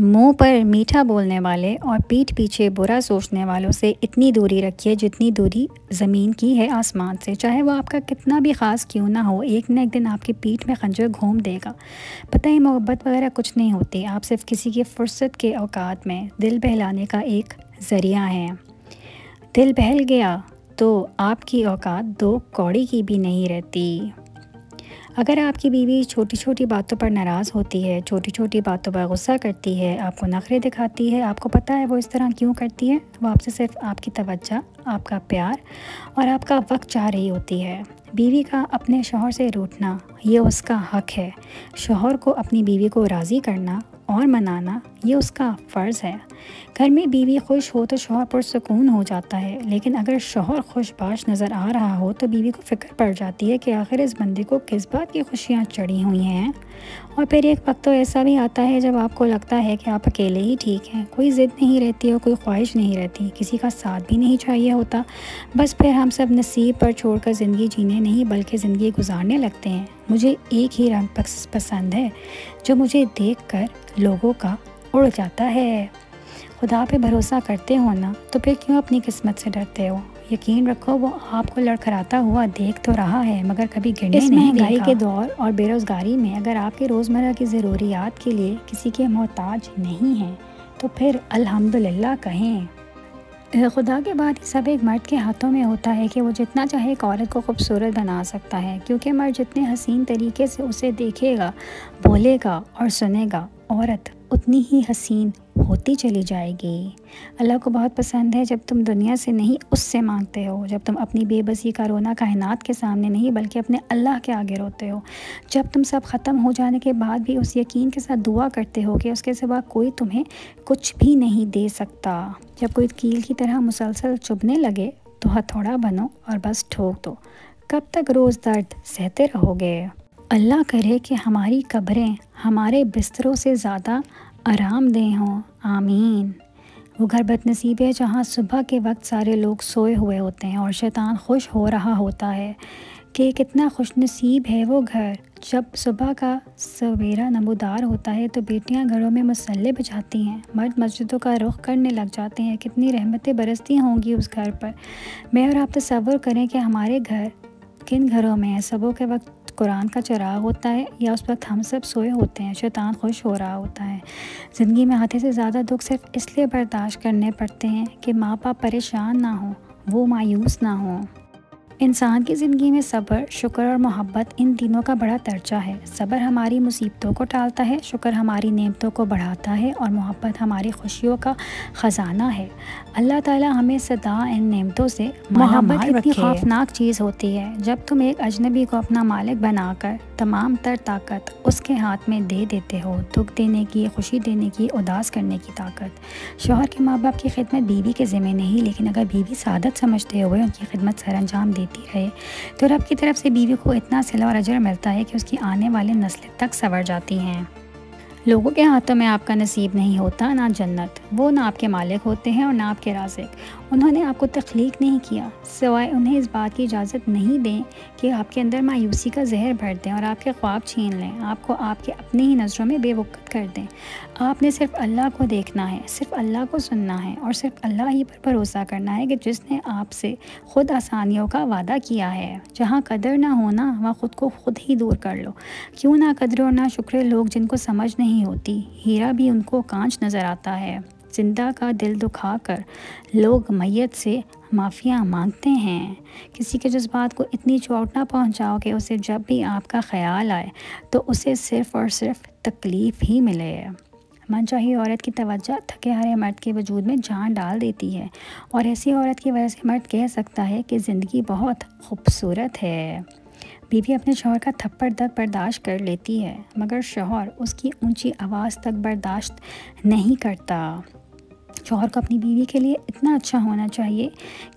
منہ پر میٹھا بولنے والے اور پیٹھ پیچھے برا سوچنے والوں سے اتنی دوری رکھیے جتنی دوری زمین کی ہے آسمان سے، چاہے وہ آپ کا کتنا بھی خاص کیوں نہ ہو، ایک نہ ایک دن آپ کی پیٹھ میں خنجر گھوم دے گا۔ پتہ ہے محبت وغیرہ کچھ نہیں ہوتی، آپ صرف کسی کی فرصت کے اوقات میں دل بہلانے کا ایک ذریعہ ہیں۔ دل بہل گیا تو آپ کی اوقات دو کوڑی کی بھی نہیں رہتی۔ اگر آپ کی بیوی چھوٹی چھوٹی باتوں پر ناراض ہوتی ہے، چھوٹی چھوٹی باتوں پر غصہ کرتی ہے، آپ کو نخرے دکھاتی ہے، آپ کو پتہ ہے وہ اس طرح کیوں کرتی ہے؟ وہ آپ سے صرف آپ کی توجہ، آپ کا پیار اور آپ کا وقت چاہ رہی ہوتی ہے۔ بیوی کا اپنے شوہر سے روٹھنا یہ اس کا حق ہے، شوہر کو اپنی بیوی کو راضی کرنا اور منانا یہ اس کا فرض ہے۔ گھر میں بیوی خوش ہو تو شوہر پرسکون ہو جاتا ہے، لیکن اگر شوہر خوش باش نظر آ رہا ہو تو بیوی کو فکر پڑ جاتی ہے کہ آخر اس بندے کو کس بات کی خوشیاں چڑھی ہوئی ہیں۔ اور پھر ایک وقت تو ایسا بھی آتا ہے جب آپ کو لگتا ہے کہ آپ اکیلے ہی ٹھیک ہیں، کوئی ضد نہیں رہتی اور کوئی خواہش نہیں رہتی، کسی کا ساتھ بھی نہیں چاہیے ہوتا، بس پھر ہم سب نصیب پر چھوڑ کر زندگی جینے نہیں بلکہ زندگی گزارنے لگتے ہیں۔ مجھے ایک ہی رنگ پسند ہے جو مجھے دیکھ کر لوگوں کا اڑ جاتا ہے۔ خدا پہ بھروسہ کرتے ہو نا تو پھر کیوں اپنی قسمت سے ڈرتے ہو؟ یقین رکھو وہ آپ کو لڑکھڑاتا ہوا دیکھ تو رہا ہے مگر کبھی گرنے نہیں دیگا۔ اس مہنگائی کے دور اور بے روزگاری میں اگر آپ کے روزمرہ کی ضروریات کے لیے کسی کے محتاج نہیں ہیں تو پھر الحمدللہ کہیں۔ خدا کے بعد یہ سب ایک مرد کے ہاتھوں میں ہوتا ہے کہ وہ جتنا چاہے ایک عورت کو خوبصورت بنا سکتا ہے، کیونکہ مرد جتنے حسین طریقے سے اسے دیکھے گا، بولے گا اور سنے گا، عورت اتنی ہی حسین ہوتی چلی جائے گی۔ اللہ کو بہت پسند ہے جب تم دنیا سے نہیں اس سے مانگتے ہو، جب تم اپنی بے بسی کا رونا کائنات کے سامنے نہیں بلکہ اپنے اللہ کے آگے روتے ہو، جب تم سب ختم ہو جانے کے بعد بھی اس یقین کے ساتھ دعا کرتے ہو کہ اس کے سوا کوئی تمہیں کچھ بھی نہیں دے سکتا، جب کوئی کیل کی طرح مسلسل چبھنے لگے تو ہتھوڑا بنو اور بس ٹھوک دو۔ کب تک روز درد سہتے رہو گے؟ اللہ کرے کہ ہماری قبریں ہمارے بستروں سے زیادہ آرام دہ ہوں، آمین۔ وہ گھر بد نصیب ہے جہاں صبح کے وقت سارے لوگ سوئے ہوئے ہوتے ہیں اور شیطان خوش ہو رہا ہوتا ہے کہ کتنا خوش نصیب ہے وہ گھر۔ جب صبح کا سویرا نمودار ہوتا ہے تو بیٹیاں گھروں میں مصلے بجھاتی ہیں، مرد مسجدوں کا رخ کرنے لگ جاتے ہیں، کتنی رحمتیں برستی ہوں گی اس گھر پر۔ میں اور آپ تصور کریں کہ ہمارے گھر کن گھروں میں ہے، صبح کے وقت قرآن کا چراغ ہوتا ہے یا اس وقت ہم سب سوئے ہوتے ہیں، شیطان خوش ہو رہا ہوتا ہے۔ زندگی میں آدھے سے زیادہ دکھ صرف اس لیے برداشت کرنے پڑتے ہیں کہ ماں باپ پریشان نہ ہوں، وہ مایوس نہ ہوں۔ انسان کی زندگی میں صبر، شکر اور محبت ان تینوں کا بڑا درجہ ہے۔ صبر ہماری مصیبتوں کو ٹالتا ہے، شکر ہماری نعمتوں کو بڑھاتا ہے اور محبت ہماری خوشیوں کا خزانہ ہے۔ اللہ تعالیٰ ہمیں سدا ان نعمتوں سے محبت اتنی خوفناک چیز ہوتی ہے جب تم ایک اجنبی کو اپنا مالک بنا کر تمام تر طاقت اس کے ہاتھ میں دے دیتے ہو، دکھ دینے کی، خوشی دینے کی، اداس کرنے کی طاقت۔ شوہر کے ماں باپ کی خدمت بیوی کے ذمہ نہیں، لیکن اگر بیوی سعادت سمجھتے ہوئے ان کی خدمت سر انجام دیتی رہے تو رب کی طرف سے بیوی کو اتنا صلہ اور اجر ملتا ہے کہ اس کی آنے والے نسلیں تک سنور جاتی ہیں۔ لوگوں کے ہاتھوں میں آپ کا نصیب نہیں ہوتا، نہ جنت، وہ نہ آپ کے مالک ہوتے ہیں اور نہ آپ کے رازق۔ انہوں نے آپ کو تخلیق نہیں کیا سوائے انہیں اس بات کی اجازت نہیں دیں کہ آپ کے اندر مایوسی کا زہر بھر دیں اور آپ کے خواب چھین لیں، آپ کو آپ کے اپنی ہی نظروں میں بے وقت کر دیں۔ آپ نے صرف اللہ کو دیکھنا ہے، صرف اللہ کو سننا ہے اور صرف اللہ ہی پر بھروسہ کرنا ہے کہ جس نے آپ سے خود آسانیوں کا وعدہ کیا ہے۔ جہاں قدر نہ ہونا وہاں خود کو خود ہی دور کر لو۔ کیوں نہ قدر اور نہ شکر لوگ جن کو سمجھ نہیں ہوتی، ہیرا بھی ان کو کانچ نظر آتا ہے۔ زندہ کا دل دکھا کر لوگ میت سے معافیاں مانگتے ہیں۔ کسی کے جذبات کو اتنی چوٹ نہ پہنچاؤ کہ اسے جب بھی آپ کا خیال آئے تو اسے صرف اور صرف تکلیف ہی ملے۔ منچاہی عورت کی توجہ تھکے ہارے مرد کے وجود میں جان ڈال دیتی ہے اور ایسی عورت کی وجہ سے مرد کہہ سکتا ہے کہ زندگی بہت خوبصورت ہے۔ بیوی اپنے شوہر کا تھپڑ تک برداشت کر لیتی ہے مگر شوہر اس کی اونچی آواز تک برداشت نہیں کرتا۔ شوہر کو اپنی بیوی کے لیے اتنا اچھا ہونا چاہیے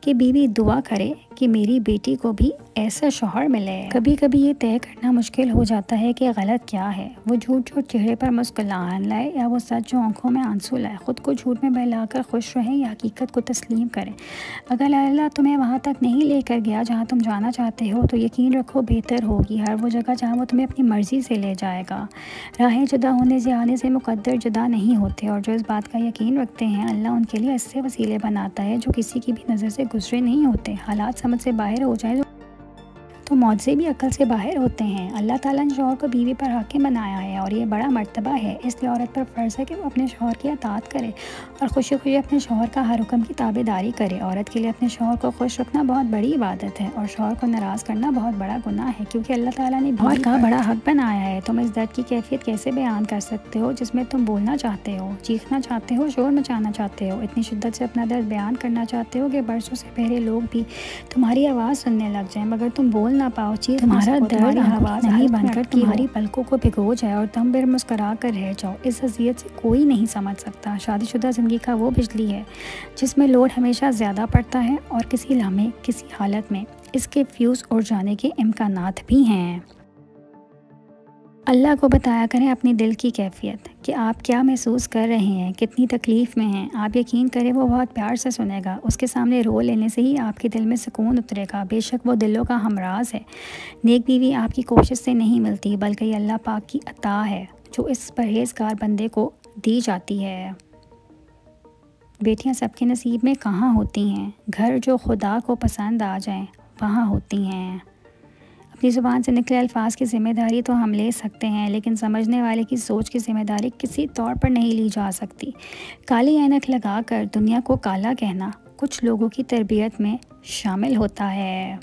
کہ بیوی دعا کرے کہ میری بیٹی کو بھی ایسا شوہر ملے۔ کبھی کبھی یہ طے کرنا مشکل ہو جاتا ہے کہ غلط کیا ہے، وہ جھوٹ جو چہرے پر مسکراہٹ لائے یا وہ سچ جو آنکھوں میں آنسو لائے۔ خود کو جھوٹ میں بہلا کر خوش رہیں یا حقیقت کو تسلیم کریں۔ اگر اللہ تمہیں وہاں تک نہیں لے کر گیا جہاں تم جانا چاہتے ہو تو یقین رکھو بہتر ہوگی ہر وہ جگہ جہاں وہ تمہیں اپنی مرضی سے لے جائے گا۔ راہیں جدا ہونے سے آنے سے مقدر جدا نہیں ہوتے، اور جو اس بات کا یقین رکھتے ہیں اللہ ان کے لیے ایسے وسیلے بناتا ہے جو کسی کی بھی نظر سے گزرے نہیں ہوتے۔ حالات سمجھ سے باہر ہو جائیں تو معجزے بھی عقل سے باہر ہوتے ہیں۔ اللہ تعالیٰ نے شوہر کو بیوی پر حاکم بنایا ہے اور یہ بڑا مرتبہ ہے، اس لیے عورت پر فرض ہے کہ وہ اپنے شوہر کی اطاعت کرے اور خوشی خوشی اپنے شوہر کا ہر حکم کی تابع داری کرے۔ عورت کے لیے اپنے شوہر کو خوش رکھنا بہت بڑی عبادت ہے اور شوہر کو ناراض کرنا بہت بڑا گناہ ہے، کیونکہ اللہ تعالیٰ نے بیوی کا بڑا حق بنایا ہے۔ تم اس درد کی کیفیت کیسے بیان کر سکتے ہو جس میں تم بولنا چاہتے ہو، چیخنا چاہتے ہو، شور مچانا چاہتے ہو، اتنی شدت سے اپنا درد بیان کرنا چاہتے ہو کہ برسوں سے پہلے لوگ بھی تمہاری آواز سننے لگ جائیں، مگر تم بول نہ پاؤ، تمہارا درد آواز نہیں بن کر تمہاری پلکوں کو بھگو جائے اور تم پھر مسکرا کر رہ جاؤ۔ اس اذیت سے کوئی نہیں سمجھ سکتا۔ شادی شدہ زندگی کا وہ بجلی ہے جس میں لوڈ ہمیشہ زیادہ پڑتا ہے اور کسی لمحے کسی حالت میں اس کے فیوز اڑ جانے کے امکانات بھی ہیں۔ اللہ کو بتایا کریں اپنی دل کی کیفیت کہ آپ کیا محسوس کر رہے ہیں، کتنی تکلیف میں ہیں۔ آپ یقین کریں وہ بہت پیار سے سنے گا۔ اس کے سامنے رو لینے سے ہی آپ کے دل میں سکون اترے گا۔ بے شک وہ دلوں کا ہمراز ہے۔ نیک بیوی آپ کی کوشش سے نہیں ملتی بلکہ یہ اللہ پاک کی عطا ہے جو اس پرہیزگار بندے کو دی جاتی ہے۔ بیٹیاں سب کے نصیب میں کہاں ہوتی ہیں؟ گھر جو خدا کو پسند آ جائیں وہاں ہوتی ہیں۔ اپنی زبان سے نکلے الفاظ کی ذمہ داری تو ہم لے سکتے ہیں، لیکن سمجھنے والے کی سوچ کی ذمہ داری کسی طور پر نہیں لی جا سکتی۔ کالی اینک لگا کر دنیا کو کالا کہنا کچھ لوگوں کی تربیت میں شامل ہوتا ہے۔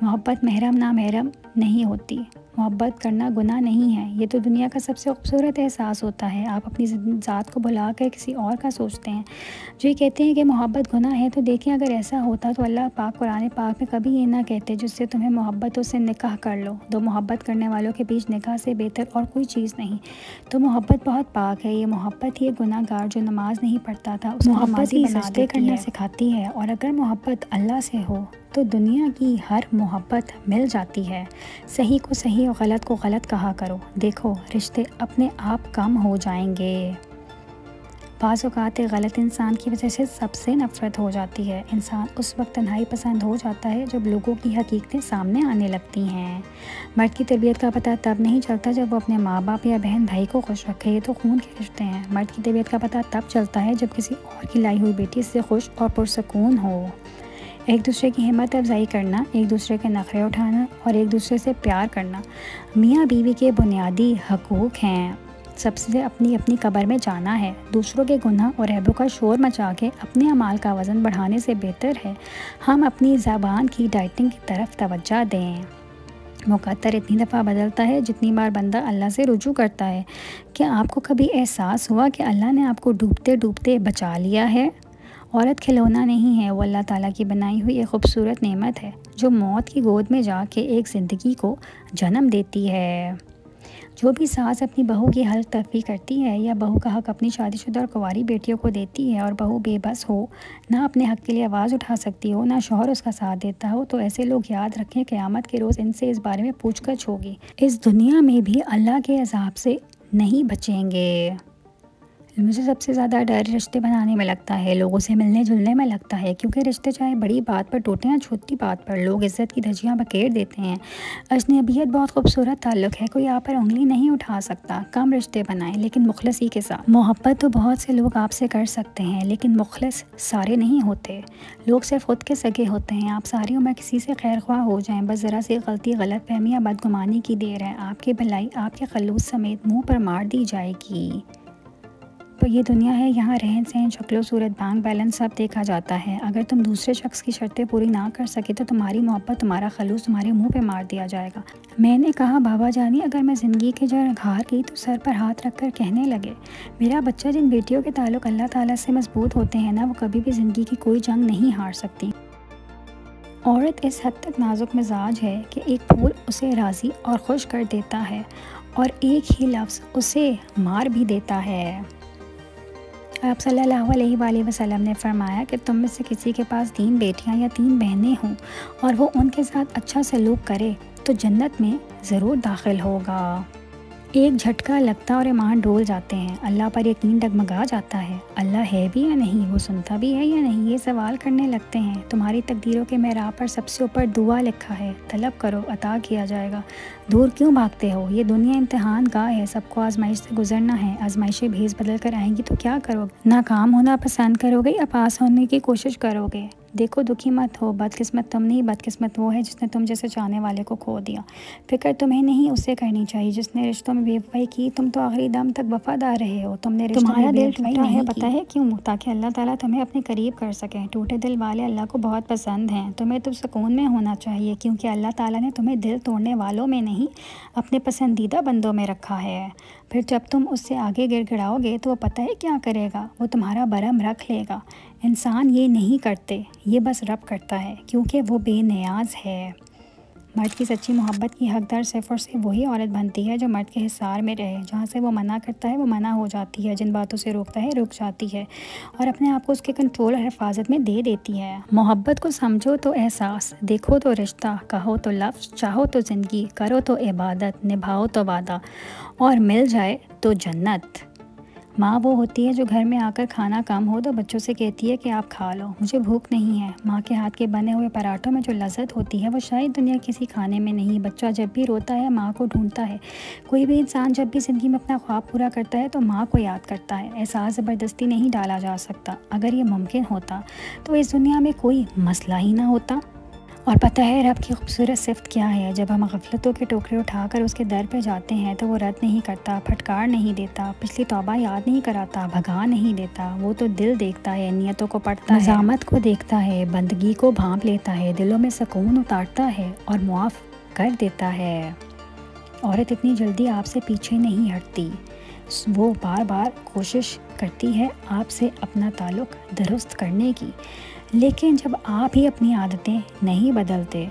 محبت محرم نامحرم نہیں ہوتی۔ محبت کرنا گناہ نہیں ہے، یہ تو دنیا کا سب سے خوبصورت احساس ہوتا ہے۔ آپ اپنی ذات کو بھلا کر کسی اور کا سوچتے ہیں۔ جو یہ کہتے ہیں کہ محبت گناہ ہے، تو دیکھیں اگر ایسا ہوتا تو اللہ پاک قرآن پاک میں کبھی یہ نہ کہتے جس سے تمہیں محبت اس سے نکاح کر لو۔ دو محبت کرنے والوں کے بیچ نکاح سے بہتر اور کوئی چیز نہیں۔ تو محبت بہت پاک ہے۔ یہ محبت ہی گناہ گار جو نماز نہیں پڑھتا تھا اس کو نمازی بنا دیتی ہے، سکھاتی ہے۔ اور اگر محبت اللہ سے ہو تو دنیا کی ہر محبت مل جاتی ہے۔ صحیح کو صحیح اور غلط کو غلط کہا کرو، دیکھو رشتے اپنے آپ کم ہو جائیں گے۔ بعض اوقات غلط انسان کی وجہ سے سب سے نفرت ہو جاتی ہے۔ انسان اس وقت تنہائی پسند ہو جاتا ہے جب لوگوں کی حقیقتیں سامنے آنے لگتی ہیں۔ مرد کی تربیت کا پتہ تب نہیں چلتا جب وہ اپنے ماں باپ یا بہن بھائی کو خوش رکھے، یہ تو خون کے رشتے ہیں۔ مرد کی طبیعت کا پتہ تب چلتا ہے جب کسی اور کی لائی ہوئی بیٹی اس سے خوش اور پرسکون ہو۔ ایک دوسرے کی ہمت افزائی کرنا، ایک دوسرے کے نخرے اٹھانا اور ایک دوسرے سے پیار کرنا میاں بیوی کے بنیادی حقوق ہیں۔ سب سے اپنی اپنی قبر میں جانا ہے۔ دوسروں کے گناہ اور عیبوں کا شور مچا کے اپنے اعمال کا وزن بڑھانے سے بہتر ہے ہم اپنی زبان کی ڈائٹنگ کی طرف توجہ دیں۔ مقدر اتنی دفعہ بدلتا ہے جتنی بار بندہ اللہ سے رجوع کرتا ہے۔ کیا آپ کو کبھی احساس ہوا کہ اللہ نے آپ کو ڈوبتے ڈوبتے بچا لیا ہے؟ عورت کھلونا نہیں ہے، وہ اللہ تعالیٰ کی بنائی ہوئی ایک خوبصورت نعمت ہے جو موت کی گود میں جا کے ایک زندگی کو جنم دیتی ہے۔ جو بھی ساس اپنی بہو کی حلق تلفی کرتی ہے یا بہو کا حق اپنی شادی شدہ اور کنواری بیٹیوں کو دیتی ہے اور بہو بے بس ہو، نہ اپنے حق کے لیے آواز اٹھا سکتی ہو، نہ شوہر اس کا ساتھ دیتا ہو، تو ایسے لوگ یاد رکھیں قیامت کے روز ان سے اس بارے میں پوچھ گچھ ہوگی۔ اس دنیا میں بھی اللہ کے عذاب سے نہیں بچیں گے۔ مجھے سب سے زیادہ ڈر رشتے بنانے میں لگتا ہے، لوگوں سے ملنے جلنے میں لگتا ہے، کیونکہ رشتے چاہے بڑی بات پر ٹوٹیں یا چھوٹی بات پر، لوگ عزت کی دھجیاں بکھیر دیتے ہیں۔ اجنبیت بہت خوبصورت تعلق ہے، کوئی آپ پر انگلی نہیں اٹھا سکتا۔ کم رشتے بنائیں لیکن مخلصی کے ساتھ۔ محبت تو بہت سے لوگ آپ سے کر سکتے ہیں لیکن مخلص سارے نہیں ہوتے۔ لوگ صرف خود کے سگے ہوتے ہیں۔ آپ ساری عمر کسی سے خیر خواہ ہو جائیں، بس ذرا سی غلطی، غلط فہمی یا بدگمانی کی دیر ہے، آپ کی بھلائی آپ کے خلوص سمیت منہ پر مار دی جائے گی۔ تو یہ دنیا ہے، یہاں رہن سہن، شکل و صورت، بینک بیلنس سب دیکھا جاتا ہے۔ اگر تم دوسرے شخص کی شرطیں پوری نہ کر سکے تو تمہاری محبت، تمہارا خلوص تمہارے منہ پہ مار دیا جائے گا۔ میں نے کہا بابا جانی اگر میں زندگی کے جب ہار گئی تو سر پر ہاتھ رکھ کر کہنے لگے میرا بچہ، جن بیٹیوں کے تعلق اللہ تعالیٰ سے مضبوط ہوتے ہیں نا، وہ کبھی بھی زندگی کی کوئی جنگ نہیں ہار سکتی۔ عورت اس حد تک نازک مزاج ہے کہ ایک پھول اسے راضی اور خوش کر دیتا ہے اور ایک ہی لفظ اسے مار بھی دیتا ہے۔ آپ صلی اللہ علیہ وآلہ وسلم نے فرمایا کہ تم میں سے کسی کے پاس 3 بیٹیاں یا 3 بہنیں ہوں اور وہ ان کے ساتھ اچھا سلوک کرے تو جنت میں ضرور داخل ہوگا۔ ایک جھٹکا لگتا اور ایمان ڈول جاتے ہیں، اللہ پر یقین ڈگمگا جاتا ہے، اللہ ہے بھی یا نہیں، وہ سنتا بھی ہے یا نہیں، یہ سوال کرنے لگتے ہیں۔ تمہاری تقدیروں کے محراب پر سب سے اوپر دعا لکھا ہے، طلب کرو عطا کیا جائے گا، دور کیوں بھاگتے ہو؟ یہ دنیا امتحان گاہ ہے، سب کو آزمائش سے گزرنا ہے، آزمائشیں بھیس بدل کر آئیں گی تو کیا کرو گے؟ ناکام ہونا پسند کرو گے یا پاس ہونے کی کوشش کرو گے؟ دیکھو دکھی مت ہو، بدقسمت تم نہیں، بدقسمت وہ ہے جس نے تم جیسے چاہنے والے کو کھو دیا۔ فکر تمہیں نہیں اسے کرنی چاہیے جس نے رشتوں میں بے وفائی کی، تم تو آخری دم تک وفادار رہے ہو، تم نے رشتوں میں بے وفائی نہیں کی۔ پتہ ہے کیوں؟ تاکہ اللہ تعالیٰ تمہیں اپنے قریب کر سکیں۔ ٹوٹے دل والے اللہ کو بہت پسند ہیں، تمہیں تو سکون میں ہونا چاہیے کیونکہ اللہ تعالیٰ نے تمہیں دل توڑنے والوں میں نہیں اپنے پسندیدہ بندوں میں رکھا ہے۔ پھر جب تم اس سے آگے گڑ گڑاؤ گے تو وہ پتہ ہے کیا کرے گا، وہ تمہارا برہم رکھ لے گا۔ انسان یہ نہیں کرتے، یہ بس رب کرتا ہے کیونکہ وہ بے نیاز ہے۔ مرد کی سچی محبت کی حقدار صرف اور صرف وہی عورت بنتی ہے جو مرد کے حصار میں رہے، جہاں سے وہ منع کرتا ہے وہ منع ہو جاتی ہے، جن باتوں سے روکتا ہے رک جاتی ہے اور اپنے آپ کو اس کے کنٹرول اور حفاظت میں دے دیتی ہے۔ محبت کو سمجھو تو احساس، دیکھو تو رشتہ، کہو تو لفظ، چاہو تو زندگی، کرو تو عبادت، نبھاؤ تو وعدہ اور مل جائے تو جنت۔ ماں وہ ہوتی ہے جو گھر میں آ کر کھانا کم ہو تو بچوں سے کہتی ہے کہ آپ کھا لو، مجھے بھوک نہیں ہے۔ ماں کے ہاتھ کے بنے ہوئے پراٹھوں میں جو لذت ہوتی ہے وہ شاید دنیا کسی کھانے میں نہیں۔ بچہ جب بھی روتا ہے ماں کو ڈھونڈتا ہے، کوئی بھی انسان جب بھی زندگی میں اپنا خواب پورا کرتا ہے تو ماں کو یاد کرتا ہے۔ احساس زبردستی نہیں ڈالا جا سکتا، اگر یہ ممکن ہوتا تو اس دنیا میں کوئی مسئلہ ہی نہ ہوتا۔ اور پتہ ہے رب کی خوبصورت صفت کیا ہے؟ جب ہم غفلتوں کے ٹوکرے اٹھا کر اس کے در پہ جاتے ہیں تو وہ رد نہیں کرتا، پھٹکار نہیں دیتا، پچھلی توبہ یاد نہیں کراتا، بھگا نہیں دیتا۔ وہ تو دل دیکھتا ہے، نیتوں کو پڑھتا ہے، نظامت کو دیکھتا ہے، بندگی کو بھانپ لیتا ہے، دلوں میں سکون اتارتا ہے اور معاف کر دیتا ہے۔ عورت اتنی جلدی آپ سے پیچھے نہیں ہٹتی، وہ بار بار کوشش کرتی ہے آپ سے اپنا تعلق درست کرنے کی، لیکن جب آپ ہی اپنی عادتیں نہیں بدلتے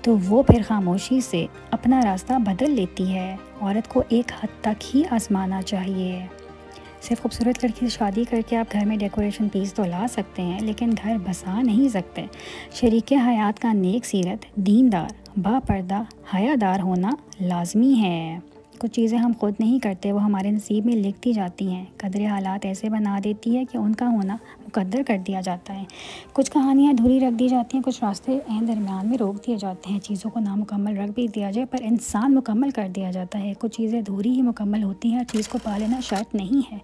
تو وہ پھر خاموشی سے اپنا راستہ بدل لیتی ہے۔ عورت کو ایک حد تک ہی آزمانا چاہیے۔ صرف خوبصورت لڑکی سے شادی کر کے آپ گھر میں ڈیکوریشن پیس تو لا سکتے ہیں لیکن گھر بسا نہیں سکتے۔ شریک حیات کا نیک سیرت، دیندار، با پردہ، حیادار ہونا لازمی ہے۔ کچھ چیزیں ہم خود نہیں کرتے، وہ ہمارے نصیب میں لکھتی جاتی ہیں۔ قدرے حالات ایسے بنا دیتی ہے کہ ان کا ہونا مقدر کر دیا جاتا ہے۔ کچھ کہانیاں ادھوری رکھ دی جاتی ہیں، کچھ راستے عین درمیان میں روک دیے جاتے ہیں، چیزوں کو نامکمل رکھ بھی دیا جائے پر انسان مکمل کر دیا جاتا ہے۔ کچھ چیزیں ادھوری ہی مکمل ہوتی ہیں، ہر چیز کو پا لینا شرط نہیں ہے۔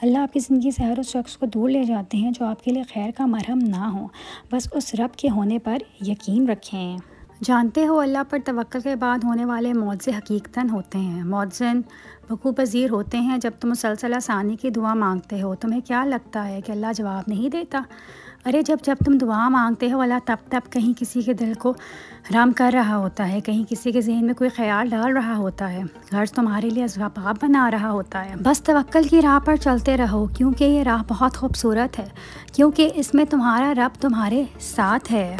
اللہ آپ کی زندگی سے ہر اس شخص کو دور لے جاتے ہیں جو آپ کے لیے خیر کا مرہم نہ ہو، بس اس رب کے ہونے پر یقین رکھیں۔ جانتے ہو اللہ پر توکل کے بعد ہونے والے معجزے حقیقتاً ہوتے ہیں، معجزن وقوع پذیر ہوتے ہیں۔ جب تم مسلسل آسانی کی دعا مانگتے ہو تمہیں کیا لگتا ہے کہ اللہ جواب نہیں دیتا؟ ارے جب تم دعا مانگتے ہو اللہ تب کہیں کسی کے دل کو رام کر رہا ہوتا ہے، کہیں کسی کے ذہن میں کوئی خیال ڈال رہا ہوتا ہے، غرض تمہارے لیے اسباب بنا رہا ہوتا ہے۔ بس توکل کی راہ پر چلتے رہو کیونکہ یہ راہ بہت خوبصورت ہے، کیونکہ اس میں تمہارا رب تمہارے ساتھ ہے۔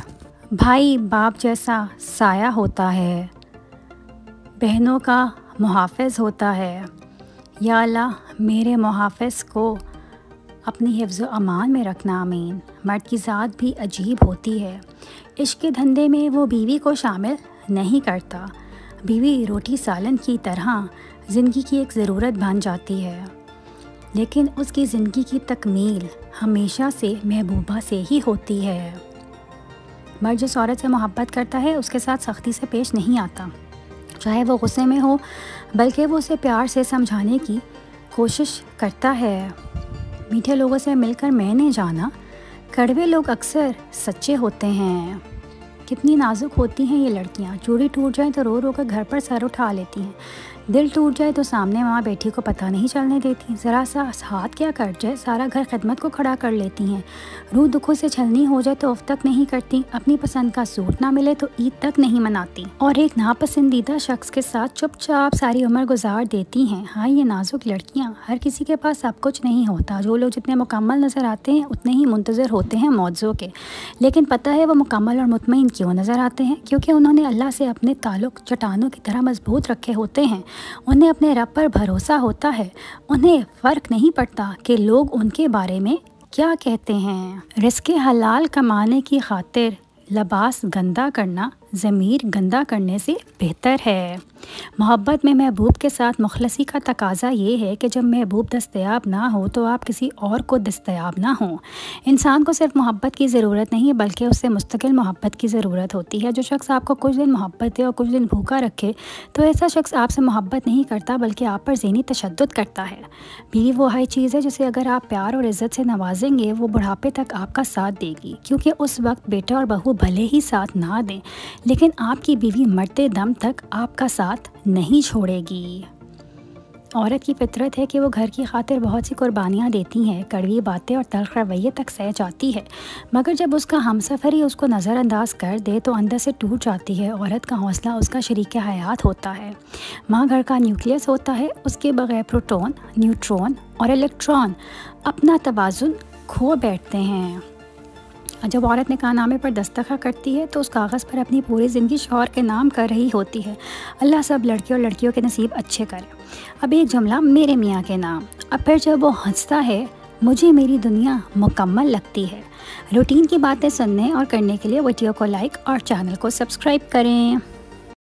بھائی باپ جیسا سایہ ہوتا ہے، بہنوں کا محافظ ہوتا ہے۔ یا اللہ میرے محافظ کو اپنی حفظ و امان میں رکھنا، آمین۔ مرد کی ذات بھی عجیب ہوتی ہے، عشق کے دھندے میں وہ بیوی کو شامل نہیں کرتا۔ بیوی روٹی سالن کی طرح زندگی کی ایک ضرورت بن جاتی ہے، لیکن اس کی زندگی کی تکمیل ہمیشہ سے محبوبہ سے ہی ہوتی ہے۔ مرد جس عورت سے محبت کرتا ہے اس کے ساتھ سختی سے پیش نہیں آتا، چاہے وہ غصے میں ہو، بلکہ وہ اسے پیار سے سمجھانے کی کوشش کرتا ہے۔ میٹھے لوگوں سے مل کر میں نے جانا، کڑوے لوگ اکثر سچے ہوتے ہیں۔ کتنی نازک ہوتی ہیں یہ لڑکیاں، چوڑی ٹوٹ جائے تو رو رو کر گھر پر سر اٹھا لیتی ہیں، دل ٹوٹ جائے تو سامنے ماں بیٹی کو پتہ نہیں چلنے دیتی، ذرا سا ہاتھ کیا کٹ جائے سارا گھر خدمت کو کھڑا کر لیتی ہیں، روح دکھوں سے چھلنی ہو جائے تو اف تک نہیں کرتی، اپنی پسند کا سوٹ نہ ملے تو عید تک نہیں مناتی، اور ایک ناپسندیدہ شخص کے ساتھ چپ چاپ ساری عمر گزار دیتی ہیں۔ ہاں یہ نازک لڑکیاں، ہر کسی کے پاس سب کچھ نہیں ہوتا، جو لوگ جتنے مکمل نظر آتے ہیں اتنے ہی منتظر ہوتے ہیں معجزوں کے، لیکن پتہ ہے وہ مکمل اور مطمئن کیوں نظر آتے ہیں؟ کیونکہ انہوں نے اللہ سے اپنے تعلق چٹانوں کی طرح مضبوط رکھے ہوتے ہیں۔ انہیں اپنے رب پر بھروسہ ہوتا ہے، انہیں فرق نہیں پڑتا کہ لوگ ان کے بارے میں کیا کہتے ہیں۔ رزق حلال کمانے کی خاطر لباس گندا کرنا ضمیر گندا کرنے سے بہتر ہے۔ محبت میں محبوب کے ساتھ مخلصی کا تقاضا یہ ہے کہ جب محبوب دستیاب نہ ہو تو آپ کسی اور کو دستیاب نہ ہوں۔ انسان کو صرف محبت کی ضرورت نہیں بلکہ اس سے مستقل محبت کی ضرورت ہوتی ہے۔ جو شخص آپ کو کچھ دن محبت دے اور کچھ دن بھوکا رکھے تو ایسا شخص آپ سے محبت نہیں کرتا بلکہ آپ پر ذہنی تشدد کرتا ہے۔ بیوی وہ ہی چیز ہے جسے اگر آپ پیار اور عزت سے نوازیں گے وہ بڑھاپے تک آپ کا ساتھ دے گی، کیونکہ اس وقت بیٹا اور بہو بھلے ہی ساتھ نہ دیں لیکن آپ کی بیوی مرتے دم تک آپ کا ساتھ نہیں چھوڑے گی۔ عورت کی فطرت ہے کہ وہ گھر کی خاطر بہت سی قربانیاں دیتی ہیں، کڑوی باتیں اور تلخ رویے تک سہ جاتی ہے، مگر جب اس کا ہمسفر ہی اس کو نظر انداز کر دے تو اندر سے ٹوٹ جاتی ہے۔ عورت کا حوصلہ اس کا شریک حیات ہوتا ہے۔ ماں گھر کا نیوکلیس ہوتا ہے، اس کے بغیر پروٹون، نیوٹرون اور الیکٹران اپنا توازن کھو بیٹھتے ہیں۔ جب عورت نکاح نامے پر دستخط کرتی ہے تو اس کاغذ پر اپنی پوری زندگی شوہر کے نام کر رہی ہوتی ہے۔ اللہ سب لڑکیوں اور لڑکیوں کے نصیب اچھے کرے۔ اب ایک جملہ میرے میاں کے نام، اب پھر جب وہ ہنستا ہے مجھے میری دنیا مکمل لگتی ہے۔ روٹین کی باتیں سننے اور کرنے کے لیے ویڈیو کو لائک اور چینل کو سبسکرائب کریں۔